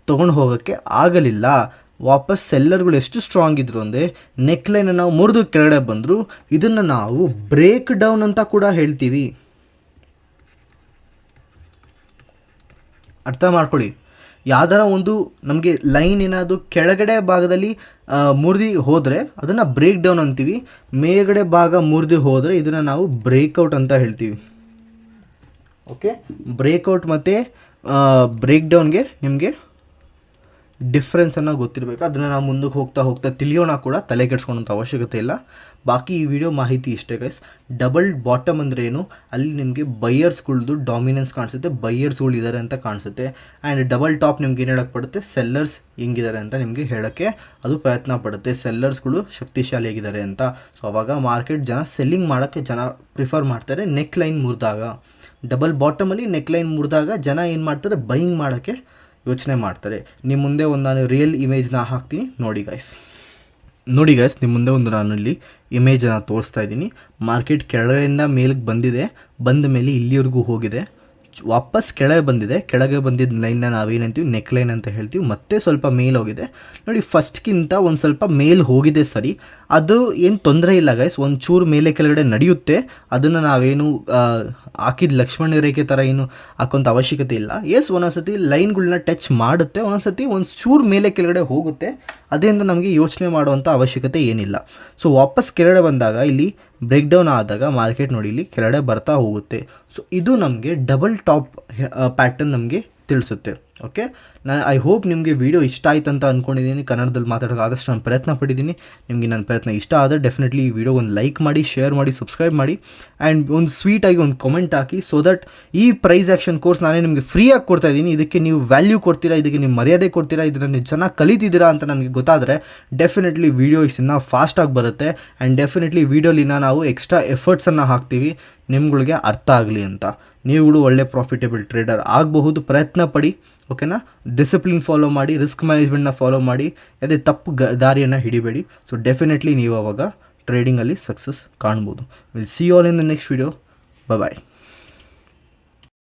ತೊಗೊಂಡು ಹೋಗೋಕ್ಕೆ ಆಗಲಿಲ್ಲ. ವಾಪಸ್ ಸೆಲ್ಲರ್ಗಳು ಎಷ್ಟು ಸ್ಟ್ರಾಂಗ್ ಇದ್ರು ಅಂದರೆ ನೆಕ್ ಲೈನನ್ನು ನಾವು ಮುರಿದು ಕೆಳಗಡೆ ಬಂದರು. ಇದನ್ನು ನಾವು ಬ್ರೇಕ್ ಡೌನ್ ಅಂತ ಕೂಡ ಹೇಳ್ತೀವಿ. ಅರ್ಥ ಮಾಡ್ಕೊಳ್ಳಿ. ಯಾವ್ದಾರ ಒಂದು ನಮಗೆ ಲೈನ್ ಏನಾದರೂ ಕೆಳಗಡೆ ಭಾಗದಲ್ಲಿ ಮುರಿದು ಹೋದರೆ ಅದನ್ನು ಬ್ರೇಕ್ ಡೌನ್ ಅಂತೀವಿ. ಮೇಲ್ಗಡೆ ಭಾಗ ಮುರಿದು ಹೋದರೆ ಇದನ್ನು ನಾವು ಬ್ರೇಕ್ಔಟ್ ಅಂತ ಹೇಳ್ತೀವಿ. ಓಕೆ, ಬ್ರೇಕ್ಔಟ್ ಮತ್ತು ಬ್ರೇಕ್ ಡೌನ್ಗೆ ನಿಮಗೆ ಡಿಫ್ರೆನ್ಸನ್ನು ಗೊತ್ತಿರಬೇಕು. ಅದನ್ನು ನಾವು ಮುಂದಕ್ಕೆ ಹೋಗ್ತಾ ಹೋಗ್ತಾ ತಿಳಿಯೋಣ ಕೂಡ, ತಲೆ ಕೆಡ್ಸ್ಕೊಳೋಂಥ ಅವಶ್ಯಕತೆ ಇಲ್ಲ. ಬಾಕಿ ಈ ವಿಡಿಯೋ ಮಾಹಿತಿ ಇಷ್ಟೇ ಗೈಸ್. ಡಬಲ್ ಬಾಟಮ್ ಅಂದರೆ ಏನು, ಅಲ್ಲಿ ನಿಮಗೆ ಬೈಯರ್ಸ್ಗಳ್ದು ಡಾಮಿನೆನ್ಸ್ ಕಾಣಿಸುತ್ತೆ, ಬೈಯರ್ಸ್ಗಳು ಇದ್ದಾರೆ ಅಂತ ಕಾಣಿಸುತ್ತೆ. ಆ್ಯಂಡ್ ಡಬಲ್ ಟಾಪ್ ನಿಮ್ಗೆ ಏನು ಹೇಳಕ್ಕೆ ಪಡುತ್ತೆ, ಸೆಲ್ಲರ್ಸ್ ಹೆಂಗಿದ್ದಾರೆ ಅಂತ ನಿಮಗೆ ಹೇಳೋಕ್ಕೆ ಅದು ಪ್ರಯತ್ನ ಪಡುತ್ತೆ, ಸೆಲ್ಲರ್ಸ್ಗಳು ಶಕ್ತಿಶಾಲಿಯಾಗಿದ್ದಾರೆ ಅಂತ. ಸೊ ಅವಾಗ ಮಾರ್ಕೆಟ್ ಜನ ಸೆಲ್ಲಿಂಗ್ ಮಾಡೋಕ್ಕೆ ಪ್ರಿಫರ್ ಮಾಡ್ತಾರೆ. ನೆಕ್ ಲೈನ್ ಮುರಿದಾಗ, ಡಬಲ್ ಬಾಟಮಲ್ಲಿ ನೆಕ್ ಲೈನ್ ಮುರಿದಾಗ ಜನ ಏನು ಮಾಡ್ತಾರೆ, ಬೈಯಿಂಗ್ ಮಾಡೋಕ್ಕೆ ಯೋಚನೆ ಮಾಡ್ತಾರೆ. ನಿಮ್ಮ ಮುಂದೆ ಒಂದು ನಾನು ರಿಯಲ್ ಇಮೇಜ್ನ ಹಾಕ್ತೀನಿ ನೋಡಿ ಗೈಸ್. ನಿಮ್ಮ ಮುಂದೆ ಒಂದು ನಾನು ಇಲ್ಲಿ ಇಮೇಜನ್ನು ತೋರಿಸ್ತಾ ಇದ್ದೀನಿ. ಮಾರ್ಕೆಟ್ ಕೆಳಗಡೆಯಿಂದ ಮೇಲಕ್ಕೆ ಬಂದಿದೆ, ಬಂದ ಮೇಲೆ ಇಲ್ಲಿವರೆಗೂ ಹೋಗಿದೆ, ವಾಪಸ್ ಕೆಳಗೆ ಬಂದಿದೆ. ಕೆಳಗೆ ಬಂದಿದ್ದ ಲೈನ್ನ ನಾವೇನಂತೀವಿ ನೆಕ್ ಲೈನ್ ಅಂತ ಹೇಳ್ತೀವಿ. ಮತ್ತೆ ಸ್ವಲ್ಪ ಮೇಲ್ ಹೋಗಿದೆ ನೋಡಿ, ಫಸ್ಟ್ಗಿಂತ ಒಂದು ಸ್ವಲ್ಪ ಮೇಲ್ ಹೋಗಿದೆ ಸರಿ, ಅದು ಏನು ತೊಂದರೆ ಇಲ್ಲ ಗೈಸ್, ಒಂದು ಚೂರು ಮೇಲೆ ಕೆಳಗಡೆ ನಡೆಯುತ್ತೆ. ಅದನ್ನು ನಾವೇನು ಹಾಕಿದ ಲಕ್ಷ್ಮಣ ರೇಖೆ ಥರ ಏನು ಹಾಕೋಂಥ ಅವಶ್ಯಕತೆ ಇಲ್ಲ. ಒಂದೊಂದ್ಸತಿ ಲೈನ್ಗಳನ್ನ ಟಚ್ ಮಾಡುತ್ತೆ, ಒಂದೊಂದ್ಸತಿ ಒಂದು ಚೂರು ಮೇಲೆ ಕೆಳಗಡೆ ಹೋಗುತ್ತೆ, ಅದರಿಂದ ನಮಗೆ ಯೋಚನೆ ಮಾಡುವಂಥ ಅವಶ್ಯಕತೆ ಏನಿಲ್ಲ. ಸೊ ವಾಪಸ್ ಕೆಳಗಡೆ ಬಂದಾಗ ಇಲ್ಲಿ ಬ್ರೇಕ್ ಡೌನ್ ಆದಾಗ ಮಾರ್ಕೆಟ್ ನೋಡಿ ಇಲ್ಲಿ ಕೆಳಗಡೆ ಬರ್ತಾ ಹೋಗುತ್ತೆ. ಸೊ ಇದು ನಮಗೆ ಡಬಲ್ ಟಾಪ್ ಪ್ಯಾಟರ್ನ್ ನಮಗೆ ತಿಳಿಸುತ್ತೆ. ಓಕೆ, ಐ ಹೋಪ್ ನಿಮಗೆ ವಿಡಿಯೋ ಇಷ್ಟ ಆಯ್ತು ಅಂತ ಅಂದ್ಕೊಂಡಿದ್ದೀನಿ. ಕನ್ನಡದಲ್ಲಿ ಮಾತಾಡೋಕೆ ಆದಷ್ಟು ನಾನು ಪ್ರಯತ್ನ ಪಟ್ಟಿದ್ದೀನಿ. ನಿಮಗೆ ನನ್ನ ಪ್ರಯತ್ನ ಇಷ್ಟ ಆದರೆ ಡೆಫಿನೆಟ್ಲಿ ಈ ವಿಡಿಯೋ ಒಂದು ಲೈಕ್ ಮಾಡಿ, ಶೇರ್ ಮಾಡಿ, ಸಬ್ಸ್ಕ್ರೈಬ್ ಮಾಡಿ, ಆ್ಯಂಡ್ ಒಂದು ಸ್ವೀಟಾಗಿ ಒಂದು ಕಮೆಂಟ್ ಹಾಕಿ. ಸೊ ದಟ್ ಈ ಪ್ರೈಸ್ ಆ್ಯಕ್ಷನ್ ಕೋರ್ಸ್ ನಾನೇ ನಿಮಗೆ ಫ್ರೀಯಾಗಿ ಕೊಡ್ತಾ ಇದ್ದೀನಿ. ಇದಕ್ಕೆ ನೀವು ವ್ಯಾಲ್ಯೂ ಕೊಡ್ತೀರಾ, ಇದಕ್ಕೆ ನೀವು ಮರ್ಯಾದೆ ಕೊಡ್ತೀರಾ, ಇದನ್ನು ನೀವು ಚೆನ್ನಾಗಿ ಕಲಿತಿದ್ದೀರಾ ಅಂತ ನನಗೆ ಗೊತ್ತಾದರೆ ಡೆಫಿನೆಟ್ಲಿ ವೀಡಿಯೋಸ್ ಇನ್ನೂ ಫಾಸ್ಟಾಗಿ ಬರುತ್ತೆ. ಆ್ಯಂಡ್ ಡೆಫಿನೆಟ್ಲಿ ವೀಡಿಯೋಲಿನ ನಾವು ಎಕ್ಸ್ಟ್ರಾ ಎಫರ್ಟ್ಸನ್ನು ಹಾಕ್ತೀವಿ ನಿಮ್ಗಳಿಗೆ ಅರ್ಥ ಆಗಲಿ ಅಂತ. ನೀವುಗಳು ಒಳ್ಳೆ ಪ್ರಾಫಿಟೇಬಲ್ ಟ್ರೇಡರ್ ಆಗಬಹುದು, ಪ್ರಯತ್ನ ಪಡಿ. ಓಕೆನಾ, ಡಿಸಿಪ್ಲಿನ್ ಫಾಲೋ ಮಾಡಿ, ರಿಸ್ಕ್ ಮ್ಯಾನೇಜ್ಮೆಂಟ್ನ ಫಾಲೋ ಮಾಡಿ, ಅದೇ ತಪ್ಪು ದಾರಿಯನ್ನು ಹಿಡಿಬೇಡಿ. ಸೊ ಡೆಫಿನೆಟ್ಲಿ ನೀವು ಅವಾಗ ಟ್ರೇಡಿಂಗಲ್ಲಿ ಸಕ್ಸಸ್ ಕಾಣ್ಬೋದು. Will see you all in the next video. Bye.